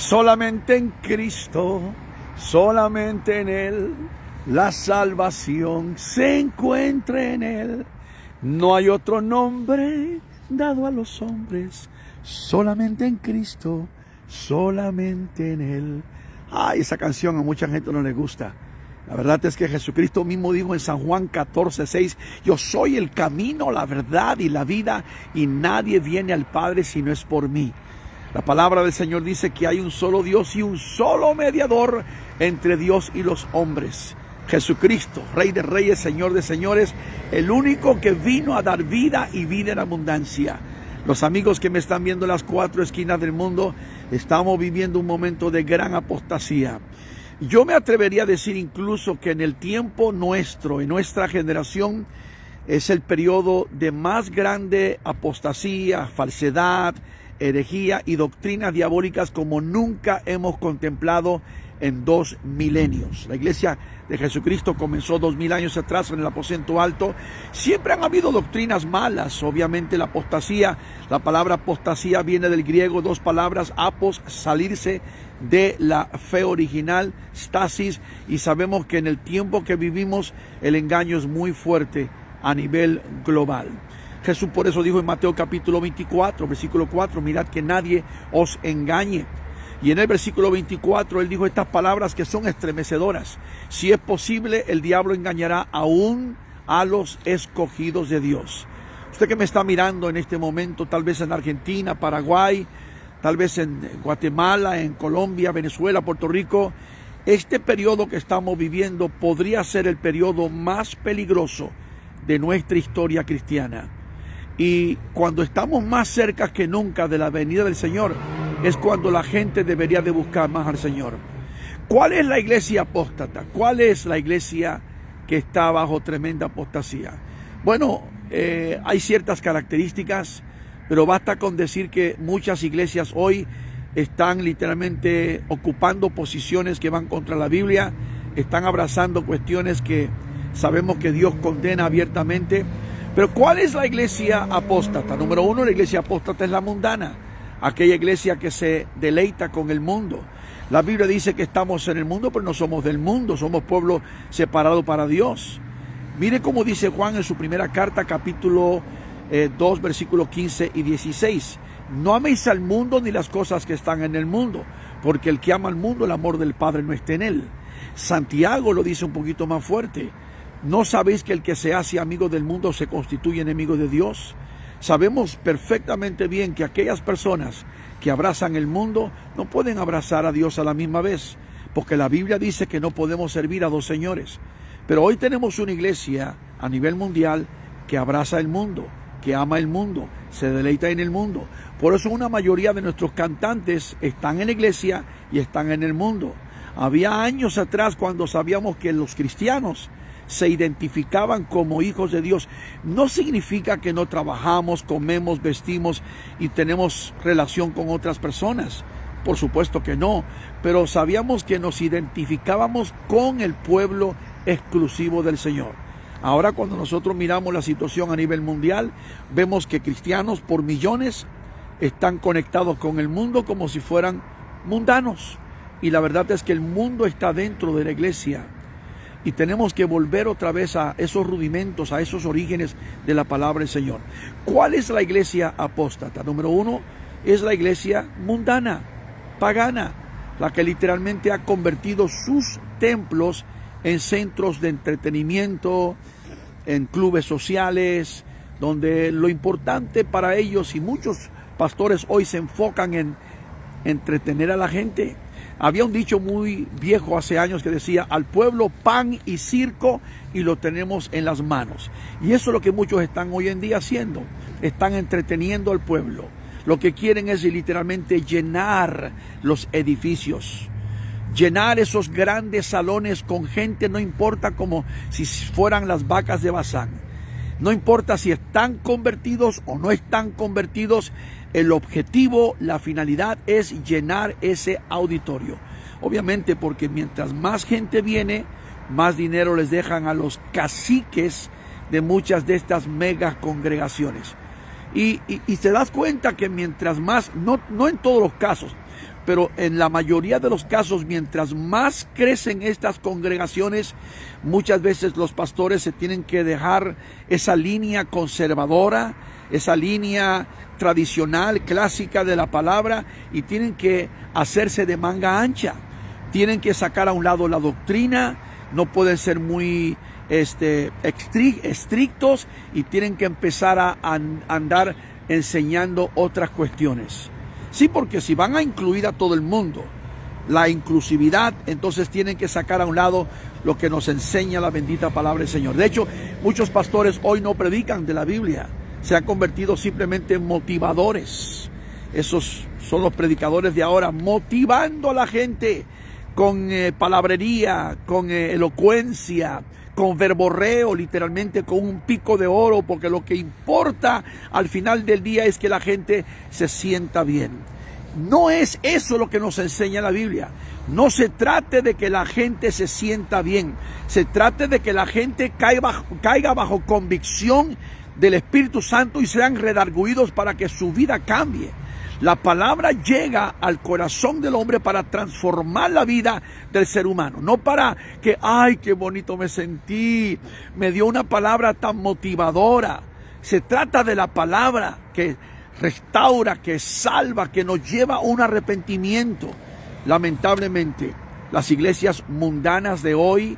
Solamente en Cristo, solamente en Él, la salvación se encuentra en Él. No hay otro nombre dado a los hombres, solamente en Cristo, solamente en Él. Ay, esa canción a mucha gente no le gusta. La verdad es que Jesucristo mismo dijo en San Juan 14:6, yo soy el camino, la verdad y la vida, y nadie viene al Padre si no es por mí. La palabra del Señor dice que hay un solo Dios y un solo mediador entre Dios y los hombres. Jesucristo, Rey de Reyes, Señor de Señores, el único que vino a dar vida y vida en abundancia. Los amigos que me están viendo en las cuatro esquinas del mundo, estamos viviendo un momento de gran apostasía. Yo me atrevería a decir incluso que en el tiempo nuestro, en nuestra generación, es el periodo de más grande apostasía, falsedad, herejía y doctrinas diabólicas como nunca hemos contemplado en 2 milenios. La iglesia de Jesucristo comenzó 2000 años atrás en el aposento alto. Siempre han habido doctrinas malas, obviamente la apostasía. La palabra apostasía viene del griego, 2 palabras, apos, salirse de la fe original, stasis, y sabemos que en el tiempo que vivimos el engaño es muy fuerte a nivel global. Jesús por eso dijo en Mateo capítulo 24, versículo 4, mirad que nadie os engañe. Y en el versículo 24 él dijo estas palabras que son estremecedoras. Si es posible, el diablo engañará aún a los escogidos de Dios. Usted que me está mirando en este momento, tal vez en Argentina, Paraguay, tal vez en Guatemala, en Colombia, Venezuela, Puerto Rico, este periodo que estamos viviendo podría ser el periodo más peligroso de nuestra historia cristiana. Y cuando estamos más cerca que nunca de la venida del Señor, es cuando la gente debería de buscar más al Señor. ¿Cuál es la iglesia apóstata? ¿Cuál es la iglesia que está bajo tremenda apostasía? Bueno, hay ciertas características, pero basta con decir que muchas iglesias hoy están literalmente ocupando posiciones que van contra la Biblia, están abrazando cuestiones que sabemos que Dios condena abiertamente. Pero ¿cuál es la iglesia apóstata? Número 1, la iglesia apóstata es la mundana, aquella iglesia que se deleita con el mundo. La Biblia dice que estamos en el mundo, pero no somos del mundo, somos pueblo separado para Dios. Mire cómo dice Juan en su primera carta, capítulo 2, versículos 15 y 16. No améis al mundo ni las cosas que están en el mundo, porque el que ama al mundo, el amor del Padre no está en él. Santiago lo dice un poquito más fuerte. ¿No sabéis que el que se hace amigo del mundo se constituye enemigo de Dios? Sabemos perfectamente bien que aquellas personas que abrazan el mundo no pueden abrazar a Dios a la misma vez, porque la Biblia dice que no podemos servir a 2 señores. Pero hoy tenemos una iglesia a nivel mundial que abraza el mundo, que ama el mundo, se deleita en el mundo. Por eso una mayoría de nuestros cantantes están en la iglesia y están en el mundo. Había años atrás cuando sabíamos que los cristianos se identificaban como hijos de Dios. No significa que no trabajamos, comemos, vestimos y tenemos relación con otras personas. Por supuesto que no, pero sabíamos que nos identificábamos con el pueblo exclusivo del Señor. Ahora cuando nosotros miramos la situación a nivel mundial, vemos que cristianos por millones están conectados con el mundo como si fueran mundanos. Y la verdad es que el mundo está dentro de la iglesia. Y tenemos que volver otra vez a esos rudimentos, a esos orígenes de la palabra del Señor. ¿Cuál es la iglesia apóstata? Número 1, es la iglesia mundana, pagana, la que literalmente ha convertido sus templos en centros de entretenimiento, en clubes sociales, donde lo importante para ellos, y muchos pastores hoy se enfocan en entretener a la gente. Había un dicho muy viejo hace años que decía, al pueblo pan y circo y lo tenemos en las manos. Y eso es lo que muchos están hoy en día haciendo. Están entreteniendo al pueblo. Lo que quieren es literalmente llenar los edificios. Llenar esos grandes salones con gente, no importa como si fueran las vacas de Bazán. No importa si están convertidos o no están convertidos, el objetivo, la finalidad es llenar ese auditorio. Obviamente porque mientras más gente viene, más dinero les dejan a los caciques de muchas de estas mega congregaciones. Y te das cuenta que mientras más, no en todos los casos, pero en la mayoría de los casos, mientras más crecen estas congregaciones, muchas veces los pastores se tienen que dejar esa línea conservadora, esa línea tradicional, clásica de la palabra, y tienen que hacerse de manga ancha. Tienen que sacar a un lado la doctrina, no pueden ser muy estrictos, y tienen que empezar a andar enseñando otras cuestiones. Sí, porque si van a incluir a todo el mundo, la inclusividad, entonces tienen que sacar a un lado lo que nos enseña la bendita palabra del Señor. De hecho, muchos pastores hoy no predican de la Biblia, se han convertido simplemente en motivadores. Esos son los predicadores de ahora, motivando a la gente con palabrería, con elocuencia, con verborreo, literalmente con un pico de oro, porque lo que importa al final del día es que la gente se sienta bien. No es eso lo que nos enseña la Biblia. No se trate de que la gente se sienta bien, se trate de que la gente caiga bajo convicción del Espíritu Santo y sean redarguidos para que su vida cambie. La palabra llega al corazón del hombre para transformar la vida del ser humano, no para que, ay, qué bonito me sentí, me dio una palabra tan motivadora. Se trata de la palabra que restaura, que salva, que nos lleva a un arrepentimiento. Lamentablemente, las iglesias mundanas de hoy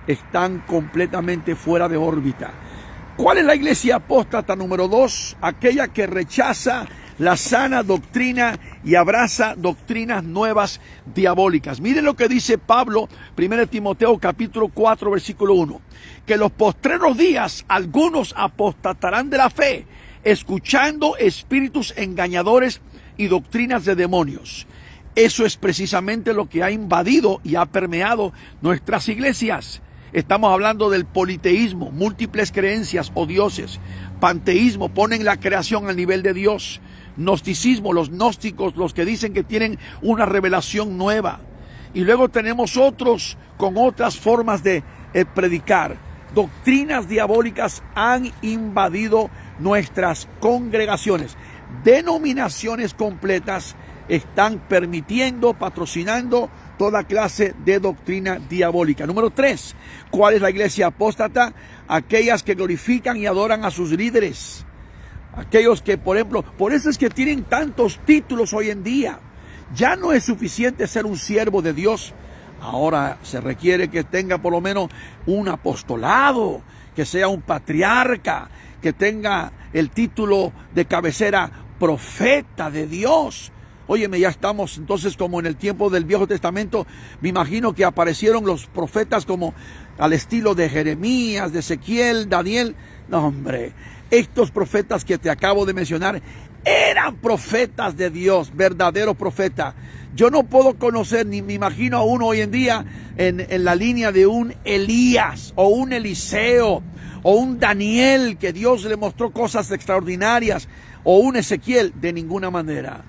están completamente fuera de órbita. ¿Cuál es la iglesia apóstata número 2? Aquella que rechaza la sana doctrina y abraza doctrinas nuevas diabólicas. Miren lo que dice Pablo, 1 Timoteo capítulo 4, versículo 1. Que en los postreros días algunos apostatarán de la fe, escuchando espíritus engañadores y doctrinas de demonios. Eso es precisamente lo que ha invadido y ha permeado nuestras iglesias. Estamos hablando del politeísmo, múltiples creencias o dioses. Panteísmo, ponen la creación al nivel de Dios. Gnosticismo, los gnósticos, los que dicen que tienen una revelación nueva. Y luego tenemos otros con otras formas de predicar. Doctrinas diabólicas han invadido nuestras congregaciones. Denominaciones completas están permitiendo, patrocinando toda clase de doctrina diabólica. Número 3, ¿cuál es la iglesia apóstata? Aquellas que glorifican y adoran a sus líderes. Aquellos que, por ejemplo, por eso es que tienen tantos títulos hoy en día. Ya no es suficiente ser un siervo de Dios. Ahora se requiere que tenga por lo menos un apostolado, que sea un patriarca, que tenga el título de cabecera profeta de Dios. Óyeme, ya estamos entonces como en el tiempo del Viejo Testamento. Me imagino que aparecieron los profetas como al estilo de Jeremías, de Ezequiel, Daniel. No, hombre, estos profetas que te acabo de mencionar eran profetas de Dios, verdaderos profetas. Yo no puedo conocer ni me imagino a uno hoy en día en la línea de un Elías o un Eliseo o un Daniel que Dios le mostró cosas extraordinarias, o un Ezequiel, de ninguna manera.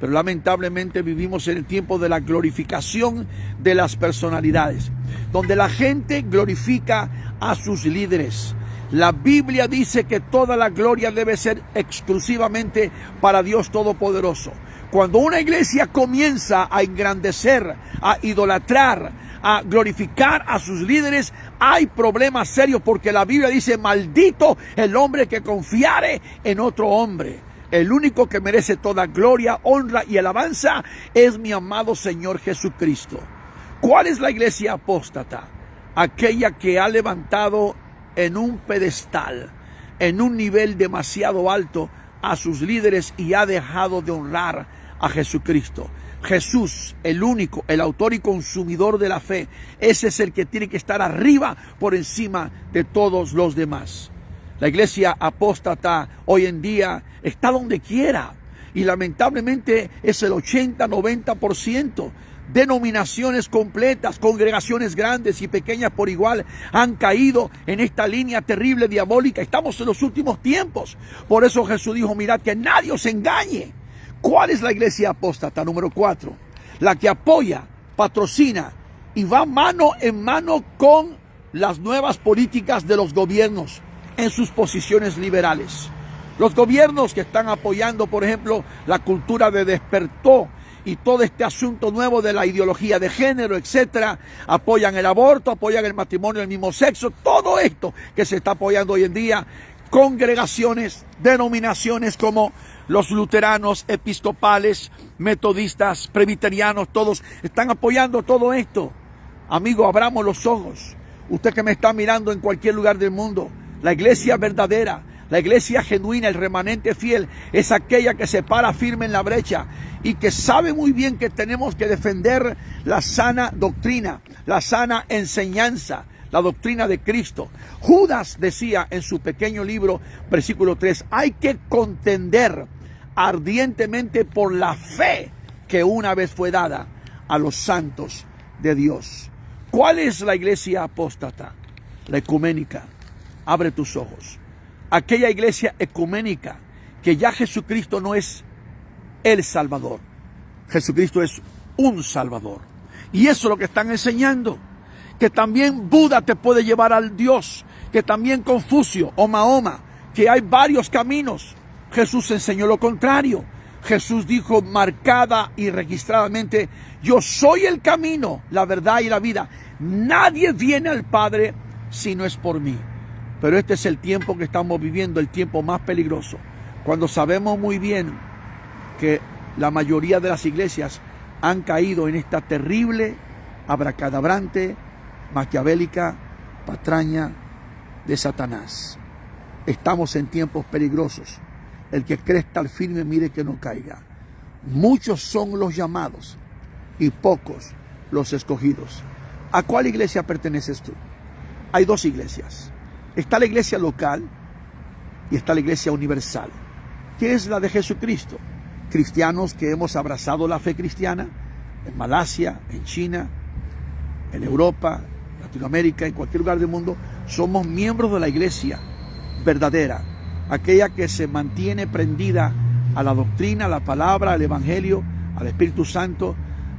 Pero lamentablemente vivimos en el tiempo de la glorificación de las personalidades, donde la gente glorifica a sus líderes. La Biblia dice que toda la gloria debe ser exclusivamente para Dios Todopoderoso. Cuando una iglesia comienza a engrandecer, a idolatrar, a glorificar a sus líderes, hay problemas serios, porque la Biblia dice: maldito el hombre que confiare en otro hombre. El único que merece toda gloria, honra y alabanza es mi amado Señor Jesucristo. ¿Cuál es la iglesia apóstata? Aquella que ha levantado en un pedestal, en un nivel demasiado alto, a sus líderes y ha dejado de honrar a Jesucristo. Jesús, el único, el autor y consumidor de la fe, ese es el que tiene que estar arriba, por encima de todos los demás. La iglesia apóstata hoy en día está donde quiera, y lamentablemente es el 80-90%. Denominaciones completas, congregaciones grandes y pequeñas por igual, han caído en esta línea terrible diabólica. Estamos en los últimos tiempos. Por eso Jesús dijo: mirad que nadie os engañe. ¿Cuál es la iglesia apóstata? Número 4, la que apoya, patrocina y va mano en mano con las nuevas políticas de los gobiernos en sus posiciones liberales. Los gobiernos que están apoyando, por ejemplo, la cultura de despertó, y todo este asunto nuevo de la ideología de género, etcétera, apoyan el aborto, apoyan el matrimonio del mismo sexo, todo esto que se está apoyando hoy en día, congregaciones, denominaciones como los luteranos, episcopales, metodistas, presbiterianos, todos están apoyando todo esto. Amigo, abramos los ojos. Usted que me está mirando en cualquier lugar del mundo, la iglesia verdadera, la iglesia genuina, el remanente fiel, es aquella que se para firme en la brecha y que sabe muy bien que tenemos que defender la sana doctrina, la sana enseñanza, la doctrina de Cristo. Judas decía en su pequeño libro, versículo 3, hay que contender ardientemente por la fe que una vez fue dada a los santos de Dios. ¿Cuál es la iglesia apóstata? La ecuménica. Abre tus ojos. Aquella iglesia ecuménica que ya Jesucristo no es el Salvador. Jesucristo es un Salvador. Y eso es lo que están enseñando. Que también Buda te puede llevar al Dios. Que también Confucio o Mahoma. Que hay varios caminos. Jesús enseñó lo contrario. Jesús dijo marcada y registradamente: yo soy el camino, la verdad y la vida. Nadie viene al Padre si no es por mí. Pero este es el tiempo que estamos viviendo, el tiempo más peligroso, cuando sabemos muy bien que la mayoría de las iglesias han caído en esta terrible, abracadabrante, maquiavélica patraña de Satanás. Estamos en tiempos peligrosos. El que cree estar firme, mire que no caiga. Muchos son los llamados y pocos los escogidos. ¿A cuál iglesia perteneces tú? Hay dos iglesias. Está la iglesia local y está la iglesia universal. ¿Qué es la de Jesucristo? Cristianos que hemos abrazado la fe cristiana en Malasia, en China, en Europa, Latinoamérica, en cualquier lugar del mundo. Somos miembros de la iglesia verdadera, aquella que se mantiene prendida a la doctrina, a la palabra, al evangelio, al Espíritu Santo,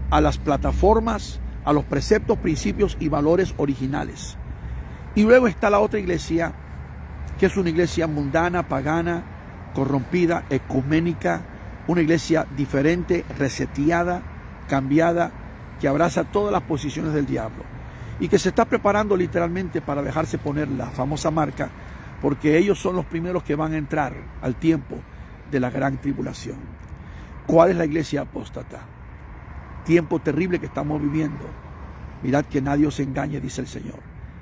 a las plataformas, a los preceptos, principios y valores originales. Y luego está la otra iglesia, que es una iglesia mundana, pagana, corrompida, ecuménica, una iglesia diferente, reseteada, cambiada, que abraza todas las posiciones del diablo y que se está preparando literalmente para dejarse poner la famosa marca, porque ellos son los primeros que van a entrar al tiempo de la gran tribulación. ¿Cuál es la iglesia apóstata? Tiempo terrible que estamos viviendo. Mirad que nadie os engañe, dice el Señor.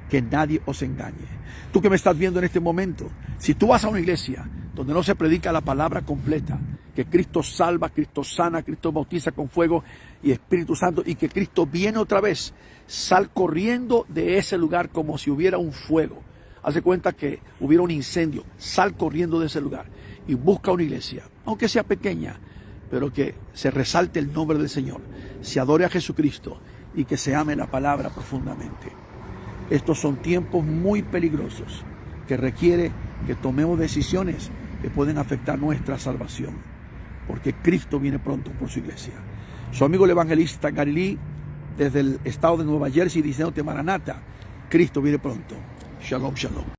Que nadie os engañe. Tú que me estás viendo en este momento, si tú vas a una iglesia donde no se predica la palabra completa, que Cristo salva, Cristo sana, Cristo bautiza con fuego y Espíritu Santo, y que Cristo viene otra vez, sal corriendo de ese lugar como si hubiera un fuego. Haz de cuenta que hubiera un incendio. Sal corriendo de ese lugar y busca una iglesia, aunque sea pequeña, pero que se resalte el nombre del Señor, se adore a Jesucristo y que se ame la palabra profundamente. Estos son tiempos muy peligrosos que requiere que tomemos decisiones que pueden afectar nuestra salvación, porque Cristo viene pronto por su iglesia. Su amigo el evangelista Galilí, desde el estado de Nueva Jersey, diciéndote: Maranata, Cristo viene pronto. Shalom, shalom.